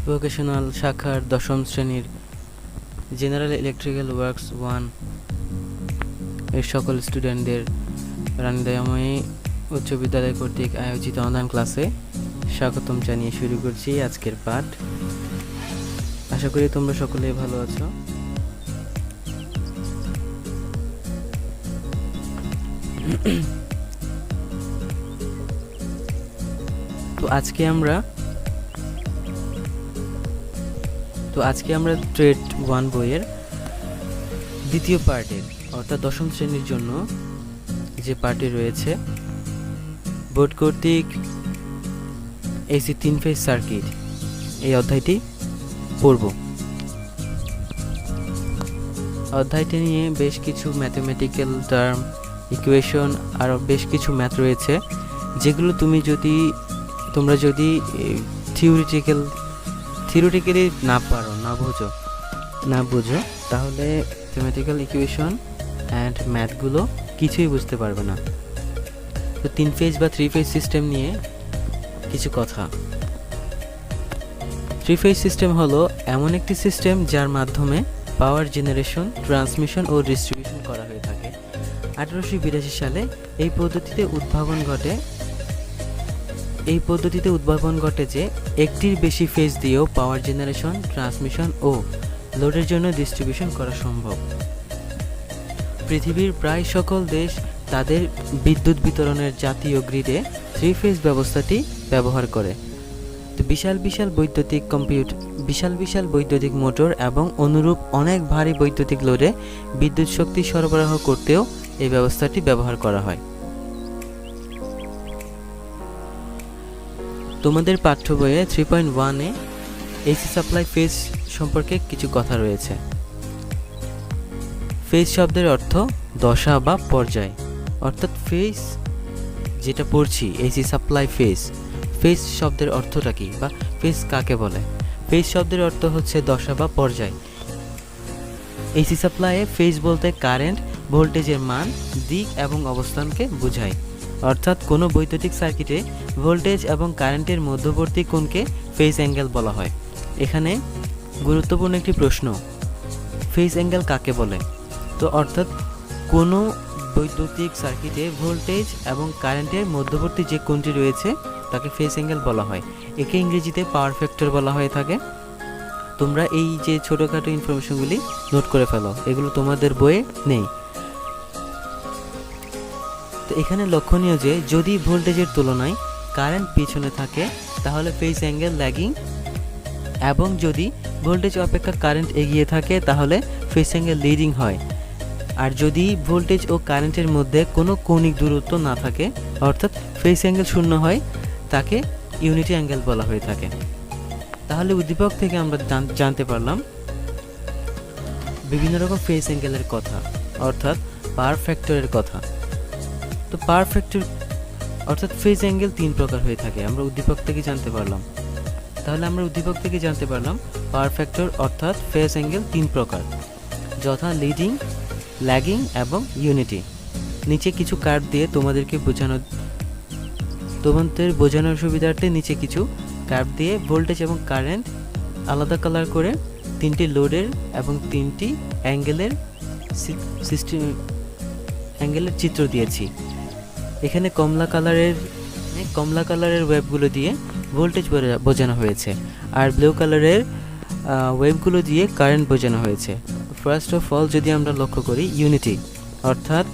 Vocational শাখার দশম শ্রেণীর জেনারেল ইলেকট্রিক্যাল ওয়ার্কস 1 এর সকল স্টুডেন্টদের রানীদয়াময়ী উচ্চ বিদ্যালয় কর্তৃক আয়োজিত অনলাইন ক্লাসে স্বাগতম জানিয়ে শুরু করছি আজকের পাঠ। আশা করি তোমরা সকলেই ভালো আছো। তো আজকে আমরা ট্রেড 1 বইয়ের দ্বিতীয় পার্টের অর্থাৎ দশম শ্রেণীর জন্য যে পার্টে রয়েছে বোর্ড কর্তৃক এসি 3 ফেজ সার্কিট এই অধ্যায়টি পড়ব। অধ্যায়টি নিয়ে বেশ কিছু ম্যাথমেটিক্যাল টার্ম, ইকুয়েশন আর বেশ কিছু ম্যাথ রয়েছে, যেগুলো তোমরা যদি থিওরিটিক্যালি না বোঝো তাহলে ম্যাথমেটিক্যাল ইকুয়েশন অ্যান্ড ম্যাথগুলো কিছুই বুঝতে পারবে না। তো 3 ফেজ বা 3 ফেজ সিস্টেম নিয়ে কিছু কথা। 3 ফেজ সিস্টেম হলো এমন একটি সিস্টেম যার মাধ্যমে পাওয়ার জেনারেশন, ট্রান্সমিশন ও ডিস্ট্রিবিউশন করা হয়ে থাকে। 1882 সালে এই পদ্ধতিতে উদ্ভাবন ঘটে যে একটির বেশি ফেজ দিয়েও পাওয়ার জেনারেশন, ট্রান্সমিশন ও লোডের জন্য ডিস্ট্রিবিউশন করা সম্ভব। পৃথিবীর প্রায় সকল দেশ তাদের বিদ্যুৎ বিতরণের জাতীয় গ্রিডে 3 ফেজ ব্যবস্থাটি ব্যবহার করে। তো বিশাল বৈদ্যুতিক মোটর এবং অনুরূপ অনেক ভারী বৈদ্যুতিক লোডে বিদ্যুৎ শক্তি সরবরাহ করতেও এই ব্যবস্থাটি ব্যবহার করা হয়। তোমাদের পাঠ্য বইয়ে 3.1 এসি সাপ্লাই ফেজ সম্পর্কে কিছু কথা রয়েছে। ফেজ শব্দের অর্থ দশা বা পর্যায়, অর্থাৎ ফেজ যেটা পড়ছি এসি সাপ্লাই ফেজ শব্দের অর্থটা কি বা ফেজ কাকে বলে? ফেজ শব্দের অর্থ হচ্ছে দশা বা পর্যায়। এসি সাপ্লাইয়ে ফেজ বলতে কারেন্ট, ভোল্টেজের মান, দিক এবং অবস্থানকে বোঝায়। অর্থাৎ কোনো বৈদ্যুতিক সার্কিটে ভোল্টেজ এবং কারেন্টের মধ্যবর্তী কোণকে ফেজ অ্যাঙ্গেল বলা হয়। এখানে গুরুত্বপূর্ণ একটি প্রশ্ন, ফেজ অ্যাঙ্গেল কাকে বলে? তো অর্থাৎ কোনো বৈদ্যুতিক সার্কিটে ভোল্টেজ এবং কারেন্টের মধ্যবর্তী যে কোণটি রয়েছে তাকে ফেজ অ্যাঙ্গেল বলা হয়। একে ইংরেজিতে পাওয়ার ফ্যাক্টর বলা হয়ে থাকে। তোমরা এই যে ছোটোখাটো ইনফরমেশনগুলি নোট করে ফেলো, এগুলো তোমাদের বইয়ে নেই। তো এখানে লক্ষণীয় যে যদি ভোল্টেজের তুলনায় কারেন্ট পিছনে থাকে তাহলে ফেজ অ্যাঙ্গেল ল্যাগিং, এবং যদি ভোল্টেজ অপেক্ষা কারেন্ট এগিয়ে থাকে তাহলে ফেজ অ্যাঙ্গেল লিডিং হয়। আর যদি ভোল্টেজ ও কারেন্টের মধ্যে কোনো কৌণিক দূরত্ব না থাকে অর্থাৎ ফেজ অ্যাঙ্গেল শূন্য হয়, তাকে ইউনিটি অ্যাঙ্গেল বলা হয়ে থাকে। তাহলে উদ্দীপক থেকে আমরা জানতে পারলাম বিভিন্ন রকম ফেজ অ্যাঙ্গেলের কথা, অর্থাৎ পাওয়ার ফ্যাক্টরের কথা। তো পাওয়ার ফ্যাক্টর অর্থাৎ ফেজ অ্যাঙ্গেল 3 প্রকার হয়ে থাকে, আমরা উদ্দীপক থেকে জানতে পারলাম। পাওয়ার ফ্যাক্টর অর্থাৎ ফেজ অ্যাঙ্গেল 3 প্রকার, যথা লিডিং, ল্যাগিং এবং ইউনিটি। নিচে কিছু কার্ভ দিয়ে তোমাদের বোঝানোর সুবিধার্থে নিচে কিছু কার্ভ দিয়ে ভোল্টেজ এবং কারেন্ট আলাদা কালার করে 3টি লোডের এবং 3টি অ্যাঙ্গেলের চিত্র দিয়েছি। এখানে কমলা কালারের ওয়েভগুলো দিয়ে ভোল্টেজ বোঝানো হয়েছে, আর ব্লু কালারের ওয়েভগুলো দিয়ে কারেন্ট বোঝানো হয়েছে। ফার্স্ট অফ অল যদি আমরা লক্ষ্য করি ইউনিটি, অর্থাৎ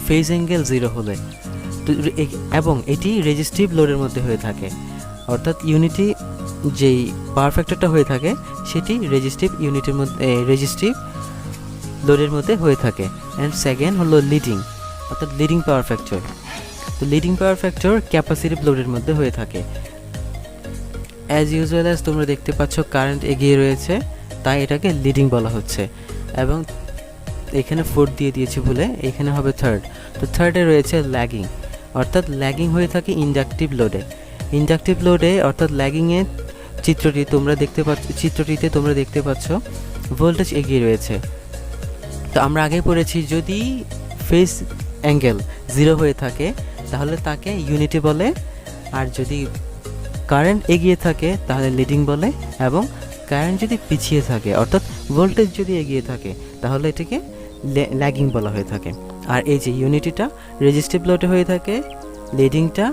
ফেজ অ্যাঙ্গেল 0 হলে, এবং এটি রেজিস্টিভ লোডের মধ্যে হয়ে থাকে, অর্থাৎ ইউনিটি যেই পাওয়ার ফ্যাক্টরটা হয়ে থাকে সেটি রেজিস্টিভ লোডের মধ্যে হয়ে থাকে। অ্যান্ড সেকেন্ড হলো লিডিং, অর্থাৎ লিডিং পাওয়ার ফ্যাক্টর। তো লিডিং পাওয়ার ফ্যাক্টর ক্যাপাসিটিভ লোডের মধ্যে হয়ে থাকে। অ্যাজ ইউজুয়াল তোমরা দেখতে পাচ্ছ কারেন্ট এগিয়ে রয়েছে, তাই এটাকে লিডিং বলা হচ্ছে। এবং এখানে 4 দিয়ে দিয়েছি বলে এখানে হবে থার্ড। তো থার্ডে রয়েছে ল্যাগিং, অর্থাৎ ল্যাগিং হয়ে থাকে ইন্ডাকটিভ লোডে। অর্থাৎ ল্যাগিংয়ের চিত্রটিতে তোমরা দেখতে পাচ্ছ ভোল্টেজ এগিয়ে রয়েছে। তো আমরা আগেই পড়েছি যদি ফেজ অ্যাঙ্গেল 0 হয়ে থাকে তাহলে তাকে ইউনিটি বলে, আর যদি কারেন্ট এগিয়ে থাকে তাহলে লিডিং বলে, এবং কারেন্ট যদি পিছিয়ে থাকে অর্থাৎ ভোল্টেজ যদি এগিয়ে থাকে তাহলে এটাকে ল্যাগিং বলা হয়ে থাকে। আর এই যে ইউনিটিটা রেজিস্টিভ লোডে হয়ে থাকে, লিডিংটা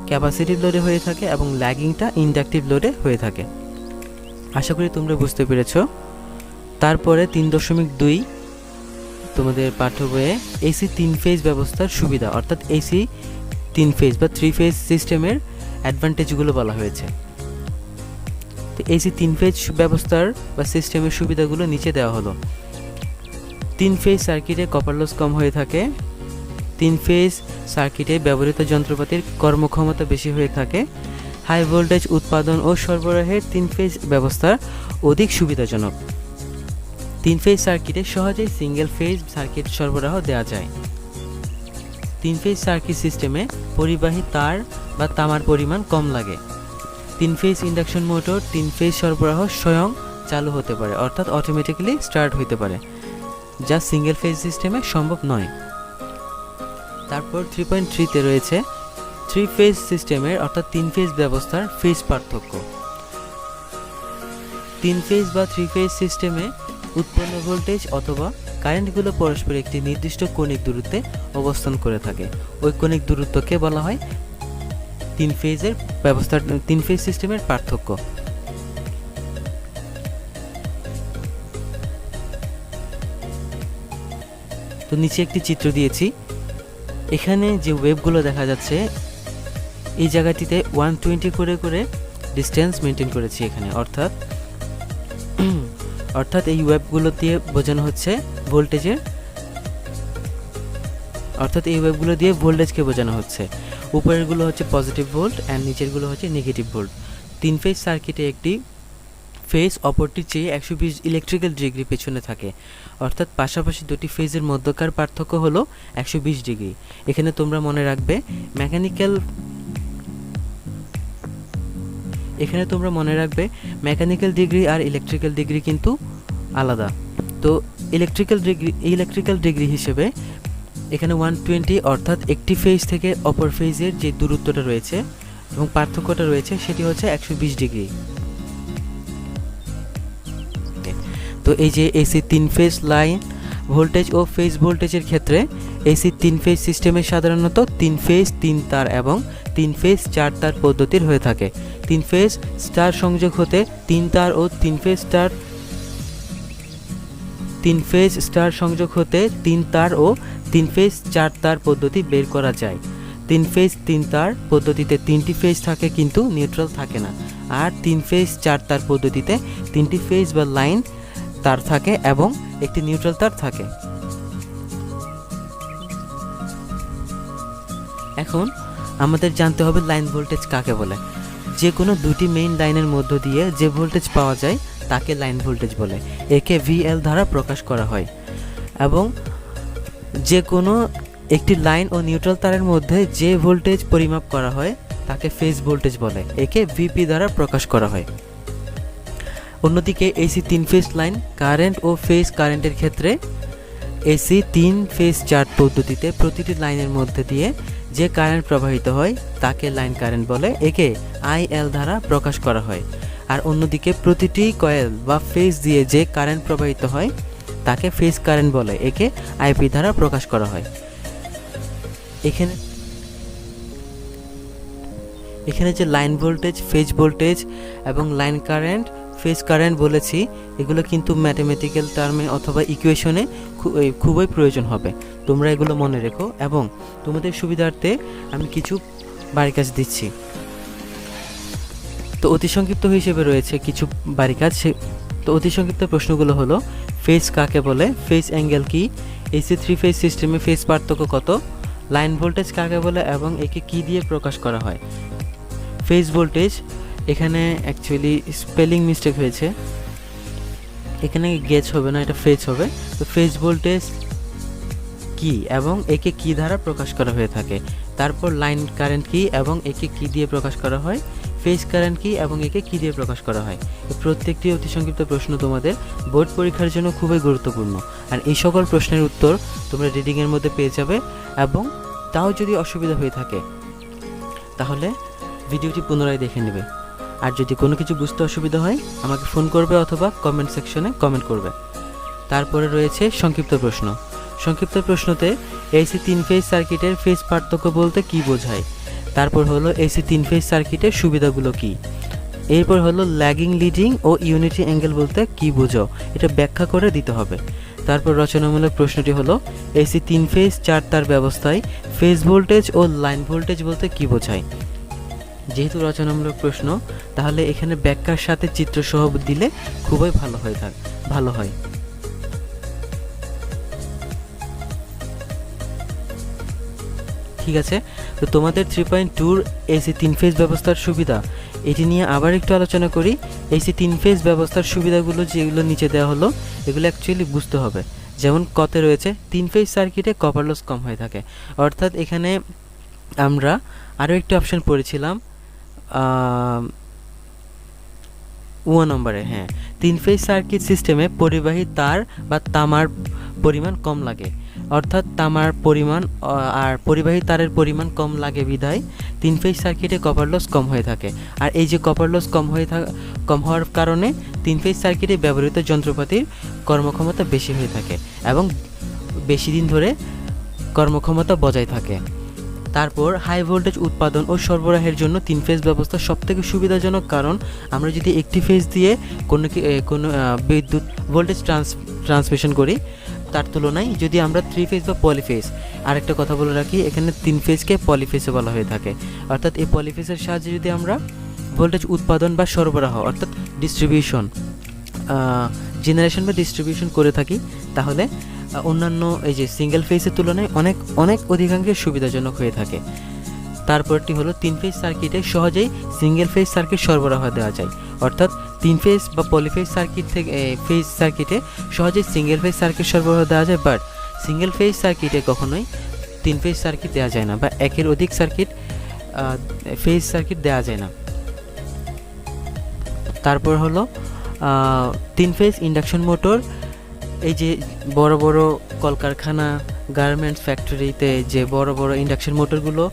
ক্যাপাসিটিভ লোডে হয়ে থাকে এবং ল্যাগিংটা ইন্ডাকটিভ লোডে হয়ে থাকে। আশা করি তোমরা বুঝতে পেরেছ। তারপরে 3.2 তোমাদের পাঠ্য বইয়ে এসি 3 ফেজ ব্যবস্থার সুবিধা অর্থাৎ এসি 3 ফেজ বা 3 ফেজ সিস্টেমের অ্যাডভান্টেজগুলো বলা হয়েছে। তো এসি 3 ফেজ ব্যবস্থার বা সিস্টেমের সুবিধাগুলো নিচে দেওয়া হলো। 3 ফেজ সার্কিটে কপার লস কম হয়ে থাকে। 3 ফেজ সার্কিটে ব্যবহৃত যন্ত্রপাতির কর্মক্ষমতা বেশি হয়ে থাকে। হাই ভোল্টেজ উৎপাদন ও সরবরাহের 3 ফেজ ব্যবস্থা অধিক সুবিধাজনক। 3 ফেজ সার্কিটে সহজেই সিঙ্গেল ফেজ সার্কিট সরবরাহ দেওয়া যায়। 3 ফেজ সার্কিট সিস্টেমে পরিবাহী তার বা তামার পরিমাণ কম লাগে। 3 ফেজ ইন্ডাকশন মোটর 3 ফেজ সরবরাহ স্বয়ং চালু হতে পারে অর্থাৎ অটোমেটিক্যালি স্টার্ট হতে পারে, যা সিঙ্গেল ফেজ সিস্টেমে সম্ভব নয়। তারপর 3.3 তে রয়েছে 3 ফেজ সিস্টেমের অর্থাৎ 3 ফেজ ব্যবস্থার ফেজ পার্থক্য। 3 ফেজ বা 3 ফেজ সিস্টেমে উৎপন্ন ভোল্টেজ অথবা কারেন্টগুলো পরস্পর একটি নির্দিষ্ট কৌণিক দূরত্বে অবস্থান করে থাকে। ওই কৌণিক দূরত্বকে বলা হয় 3 ফেজের ব্যবস্থার 3 ফেজ সিস্টেমের পার্থক্য। তো নিচে একটি চিত্র দিয়েছি। এখানে যে ওয়েভগুলো দেখা যাচ্ছে এই জায়গাটিতে 120 করে করে ডিস্টেন্স মেনটেন করেছি এখানে, অর্থাৎ এই ওয়েভগুলো দিয়ে বোঝানো হচ্ছে ভোল্টেজের, অর্থাৎ এই ওয়েভগুলো দিয়ে ভোল্টেজকে বোঝানো হচ্ছে। উপরেরগুলো হচ্ছে পজিটিভ ভোল্ট অ্যান্ড নিচেরগুলো হচ্ছে নেগেটিভ ভোল্ট। 3 ফেজ সার্কিটে একটি ফেজ অপরটির চেয়ে 120 ইলেকট্রিক্যাল ডিগ্রি পেছনে থাকে, অর্থাৎ পাশাপাশি দুটি ফেজের মধ্যকার পার্থক্য হলো 120 ডিগ্রি। এখানে তোমরা মনে রাখবে মেকানিক্যাল ডিগ্রি আর ইলেকট্রিক্যাল ডিগ্রি কিন্তু আলাদা। তো ইলেকট্রিক্যাল ডিগ্রি হিসেবে এখানে 120 অর্থাৎ একটি ফেজ থেকে অপর ফেজের যে দূরত্বটা রয়েছে এবং পার্থক্যটা রয়েছে সেটি হচ্ছে 120 ডিগ্রি। তো এই যে এসি 3 ফেজ লাইন ভোল্টেজ ও ফেজ ভোল্টেজের ক্ষেত্রে এসি 3 ফেজ সিস্টেমে সাধারণত 3 ফেজ 3 তার এবং 3 ফেজ 4 তার পদ্ধতির হয়ে থাকে। 3 ফেজ স্টার সংযোগ হতে 3 তার ও 3 ফেজ স্টার সংযোগ হতে 3 তার ও 3 ফেজ 4 তার পদ্ধতি বের করা যায়। 3 ফেজ 3 তার পদ্ধতিতে 3টি ফেজ থাকে কিন্তু নিউট্রাল থাকে না, আর 3 ফেজ 4 তার পদ্ধতিতে 3টি ফেজ বা লাইন তার থাকে এবং একটি নিউট্রাল তার থাকে। এখন আমাদের জানতে হবে লাইন ভোল্টেজ কাকে বলে। যে কোনো দুটি মেইন লাইনের মধ্য দিয়ে যে ভোল্টেজ পাওয়া যায় তাকে লাইন ভোল্টেজ বলে। একে VL দ্বারা প্রকাশ করা হয়। এবং যে কোনো একটি লাইন ও নিউট্রাল তারের মধ্যে যে ভোল্টেজ পরিমাপ করা হয় তাকে ফেজ ভোল্টেজ বলে। একে VP দ্বারা প্রকাশ করা হয়। অন্যদিকে এসি 3 ফেজ লাইন কারেন্ট ও ফেজ কারেন্টের ক্ষেত্রে এসি 3 ফেজ 4 পদ্ধতিতে প্রতিটি লাইনের মধ্যে দিয়ে যে কারেন্ট প্রবাহিত হয় তাকে লাইন কারেন্ট বলে। একে IL দ্বারা প্রকাশ করা হয়। আর অন্যদিকে প্রতিটি কয়েল বা ফেজ দিয়ে যে কারেন্ট প্রবাহিত হয় তাকে ফেজ কারেন্ট বলে। একে IP দ্বারা প্রকাশ করা হয়। এখানে যে লাইন ভোল্টেজ, ফেজ ভোল্টেজ এবং লাইন কারেন্ট, ফেজ কারেন্ট বলেছি, এগুলো কিন্তু ম্যাথমেটিক্যাল টার্মে অথবা ইকুয়েশনে খুবই প্রয়োজন হবে। তোমরা এগুলো মনে রেখো এবং তোমাদের সুবিধার্থে আমি কিছু বাড়ি কাজ দিচ্ছি। তো অতি সংক্ষিপ্ত হিসেবে রয়েছে কিছু বাড়ি কাজ। তো অতি সংক্ষিপ্ত প্রশ্নগুলো হলো: ফেজ কাকে বলে, ফেজ অ্যাঙ্গেল কি, এসি 3 ফেজ সিস্টেমে ফেজ পার্থক্য কত, লাইন ভোল্টেজ কাকে বলে এবং একে কি দিয়ে প্রকাশ করা হয়। ফেজ ভোল্টেজ, এখানে অ্যাকচুয়ালি স্পেলিং মিস্টেক হয়েছে, এখানে গেজ হবে না, এটা ফেজ হবে। তো ফেজ ভোল্টেজ কি এবং একে কি দ্বারা প্রকাশ করা হয়ে থাকে। তারপর লাইন কারেন্ট কি এবং একে কি দিয়ে প্রকাশ করা হয়, ফেজ কারেন্ট কি এবং একে কি দিয়ে প্রকাশ করা হয়। এই প্রত্যেকটি অতি সংক্ষিপ্ত প্রশ্ন তোমাদের বোর্ড পরীক্ষার জন্য খুবই গুরুত্বপূর্ণ। আর এই সকল প্রশ্নের উত্তর তোমরা রিডিংয়ের মধ্যে পেয়ে যাবে। এবং তাও যদি অসুবিধা হয়ে থাকে তাহলে ভিডিওটি পুনরায় দেখে নেবে। আর যদি কোনো কিছু বুঝতে অসুবিধা হয় আমাকে ফোন করবে অথবা কমেন্ট সেকশনে কমেন্ট করবে। তারপরে রয়েছে সংক্ষিপ্ত প্রশ্ন। সংক্ষিপ্ত প্রশ্নতে এসি 3 ফেজ সার্কিটের ফেজ পার্থক্য বলতে কী বোঝায়, তারপর হলো এসি 3 ফেজ সার্কিটের সুবিধাগুলো কী, এরপর হলো ল্যাগিং লিডিং ও ইউনিটি অ্যাঙ্গেল বলতে কী বোঝো, এটা ব্যাখ্যা করে দিতে হবে। তারপর রচনামূলক প্রশ্নটি হলো এসি 3 ফেজ 4 তার ব্যবস্থায় ফেজ ভোল্টেজ ও লাইন ভোল্টেজ বলতে কী বোঝায়। যেহেতু রচনামূলক প্রশ্ন তাহলে এখানে ব্যাখ্যার সাথে চিত্রসহ দিলে খুবই ভালো হয়। ঠিক আছে, তো তোমাদের 3.2 এসি 3 ফেজ ব্যবস্থার সুবিধা এটি নিয়ে আবার একটু আলোচনা করি। এসি 3 ফেজ ব্যবস্থার সুবিধাগুলো যেগুলো নিচে দেওয়া হলো এগুলো অ্যাকচুয়ালি বুঝতে হবে। যেমন কতে রয়েছে 3 ফেজ সার্কিটে কপার লস কম হয়ে থাকে, অর্থাৎ এখানে আমরা আরও একটি অপশন পড়েছিলাম 1 নম্বরে। হ্যাঁ, 3 ফেজ সার্কিট সিস্টেমে পরিবাহী তার বা তামার পরিমাণ কম লাগে, অর্থাৎ তামার পরিমাণ আর পরিবাহী তারের পরিমাণ কম লাগে বিধায় 3 ফেজ সার্কিটে কপার লস কম হয়ে থাকে। আর এই যে কপার লস কম হওয়ার কারণে 3 ফেজ সার্কিটে ব্যবহৃত যন্ত্রপাতির কর্মক্ষমতা বেশি হয়ে থাকে এবং বেশি দিন ধরে কর্মক্ষমতা বজায় থাকে। তারপর হাই ভোল্টেজ উৎপাদন ও সরবরাহের জন্য 3 ফেজ ব্যবস্থা সবথেকে সুবিধাজনক, কারণ আমরা যদি একটি ফেজ দিয়ে কোনো বিদ্যুৎ ভোল্টেজ ট্রান্সমিশন করি তার তুলনায় যদি আমরা 3 ফেজ বা পলিফেজ, আরেকটা কথা বলে রাখি এখানে 3 ফেজকে পলিফেজে বলা হয়ে থাকে, অর্থাৎ এই পলিফেজের সাহায্যে যদি আমরা ভোল্টেজ উৎপাদন বা সরবরাহ অর্থাৎ জেনারেশন বা ডিস্ট্রিবিউশন করে থাকি তাহলে অন্যান্য এই যে সিঙ্গেল ফেজের তুলনায় অনেক অধিকাংশে সুবিধাজনক হয়ে থাকে। তারপরটি হলো 3 ফেজ সার্কিটে সহজেই সিঙ্গেল ফেজ সার্কিট সরবরাহ দেওয়া যায়, অর্থাৎ 3 ফেজ বা পলিফেজ সার্কিট থেকে ফেজ সার্কিটে সহজেই সিঙ্গেল ফেজ সার্কিট সরবরাহ দেওয়া যায়, বাট সিঙ্গেল ফেজ সার্কিটে কখনোই 3 ফেজ সার্কিট দেওয়া যায় না বা একের অধিক ফেজ সার্কিট দেওয়া যায় না। তারপর হলো 3 ফেজ ইন্ডাকশন মোটর। এই যে বড় বড় কলকারখানা, গার্মেন্টস ফ্যাক্টরিতে যে বড় বড় ইন্ডাকশন মোটরগুলো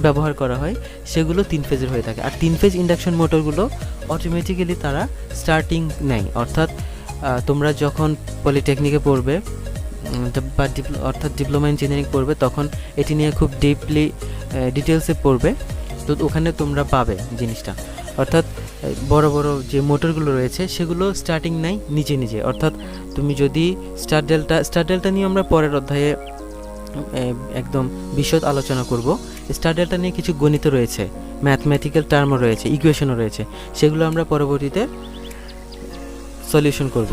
ব্যবহার করা হয় সেগুলো 3 ফেজের হয়ে থাকে। আর 3 ফেজ ইন্ডাকশন মোটরগুলো অটোমেটিক্যালি তারা স্টার্টিং নেয়, অর্থাৎ তোমরা যখন পলিটেকনিকে পড়বে বা অর্থাৎ ডিপ্লোমা ইঞ্জিনিয়ারিং পড়বে তখন এটি নিয়ে খুব ডিটেলসে পড়বে, তো ওখানে তোমরা পাবে জিনিসটা। অর্থাৎ বড় বড় যে মোটরগুলো রয়েছে সেগুলো স্টার্টিং নেয় নিজে, অর্থাৎ তুমি যদি স্টার ডেল্টা নিয়ে আমরা পরের অধ্যায়ে একদম বিশদ আলোচনা করব। স্টার ডেল্টা নিয়ে কিছু গণিত রয়েছে, ম্যাথমেটিক্যাল টার্মও রয়েছে, ইকুয়েশনও রয়েছে, সেগুলো আমরা পরবর্তীতে সলিউশন করব।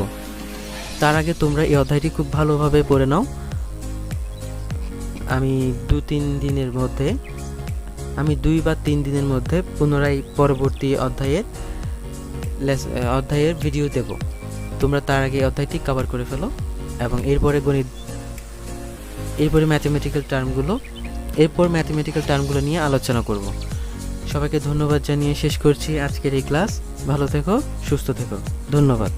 তার আগে তোমরা এই অধ্যায়টি খুব ভালোভাবে পড়ে নাও। আমি 2 বা 3 দিনের মধ্যে পুনরায় পরবর্তী অধ্যায়ের ভিডিও দেব। তোমরা তার আগে অধ্যায়টি কভার করে ফেলো এবং এরপরে ম্যাথমেটিক্যাল টার্মগুলো নিয়ে আলোচনা করব। সবাইকে ধন্যবাদ জানিয়ে শেষ করছি আজকের এই ক্লাস। ভালো থেকো, সুস্থ থেকো, ধন্যবাদ।